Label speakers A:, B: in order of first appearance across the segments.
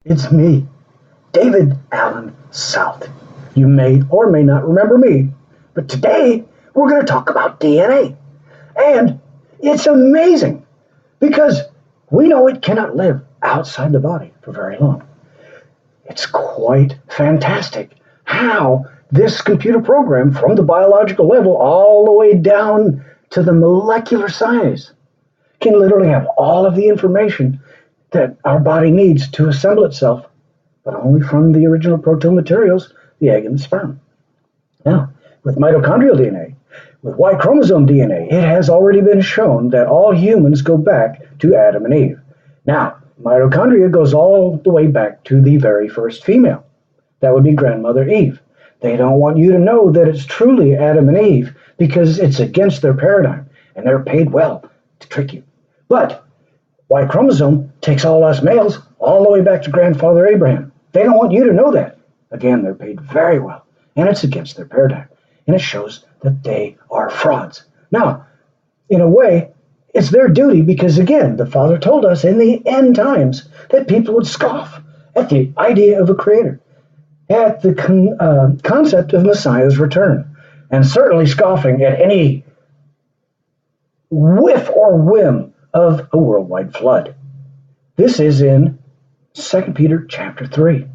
A: It's me, David Allen South. You may or may not remember me, but today we're going to talk about DNA. And it's amazing because we know it cannot live outside the body for very long. It's quite fantastic how this computer program, from the biological level all the way down to the molecular size, can literally have all of the information that our body needs to assemble itself, but only from the original protein materials, the egg and the sperm. Now, with mitochondrial DNA, with Y chromosome DNA, it has already been shown that all humans go back to Adam and Eve. Now, mitochondria goes all the way back to the very first female. That would be grandmother Eve. They don't want you to know that it's truly Adam and Eve because it's against their paradigm, and they're paid well to trick you. But Y chromosome takes all us males all the way back to grandfather Abraham. They don't want you to know that. Again, they're paid very well, and it's against their paradigm. And it shows that they are frauds. Now, in a way, it's their duty because, again, the Father told us in the end times that people would scoff at the idea of a creator, at the concept of Messiah's return, and certainly scoffing at any whiff or whim of a worldwide flood. This is in 2 Peter chapter 3.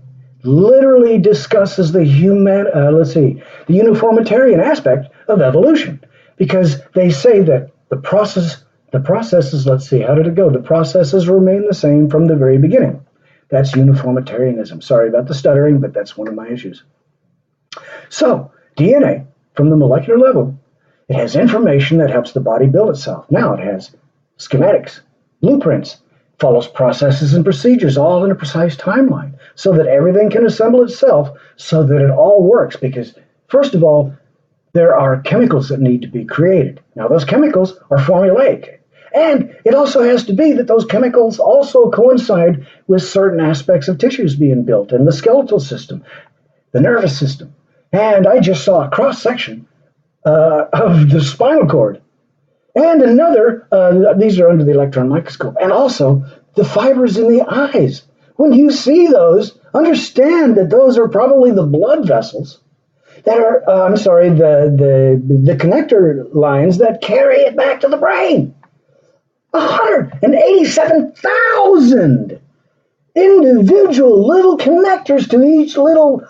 A: Literally discusses the the uniformitarian aspect of evolution, because they say that the processes, how did it go? The processes remain the same from the very beginning. That's uniformitarianism. Sorry about the stuttering, but that's one of my issues. So, DNA, from the molecular level, it has information that helps the body build itself. Now it has schematics, blueprints, follows processes and procedures all in a precise timeline so that everything can assemble itself so that it all works. Because, first of all, there are chemicals that need to be created. Now, those chemicals are formulaic. And it also has to be that those chemicals also coincide with certain aspects of tissues being built in the skeletal system, the nervous system. And I just saw a cross-section of the spinal cord. And another, these are under the electron microscope, and also the fibers in the eyes. When you see those, understand that those are probably the blood vessels that are, the connector lines that carry it back to the brain. 187,000 individual little connectors to each little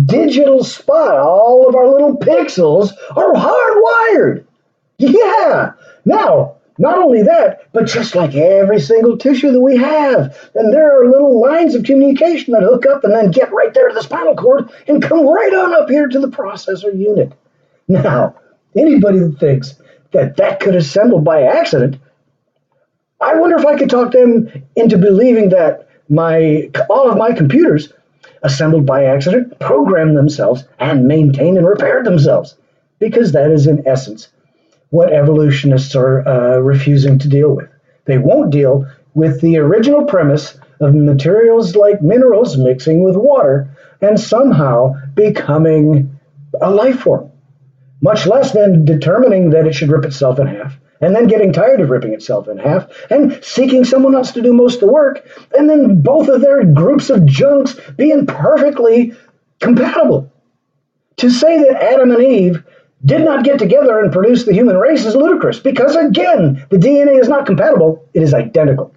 A: digital spot. All of our little pixels are hardwired. Yeah. Now, not only that, but just like every single tissue that we have, and there are little lines of communication that hook up and then get right there to the spinal cord and come right on up here to the processor unit. Now, anybody that thinks that that could assemble by accident, I wonder if I could talk them into believing that all of my computers assembled by accident program themselves and maintain and repair themselves, because that is in essence what evolutionists are refusing to deal with. They won't deal with the original premise of materials like minerals mixing with water and somehow becoming a life form, much less than determining that it should rip itself in half and then getting tired of ripping itself in half and seeking someone else to do most of the work, and then both of their groups of junks being perfectly compatible. To say that Adam and Eve did not get together and produce the human race is ludicrous because, again, the DNA is not compatible, it is identical.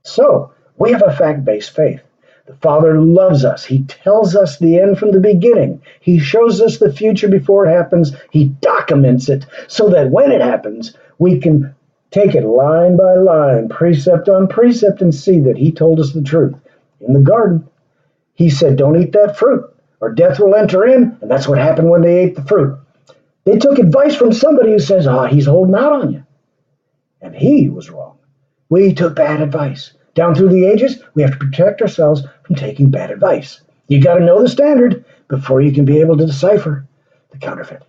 A: So, we have a fact-based faith. The Father loves us. He tells us the end from the beginning. He shows us the future before it happens. He documents it so that when it happens, we can take it line by line, precept on precept, and see that He told us the truth. In the garden, He said, don't eat that fruit or death will enter in, and that's what happened when they ate the fruit. They took advice from somebody who says, he's holding out on you. And he was wrong. We took bad advice. Down through the ages, we have to protect ourselves from taking bad advice. You got to know the standard before you can be able to decipher the counterfeit.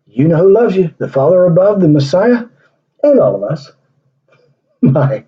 A: You know who loves you, the Father above, the Messiah, and all of us. Bye.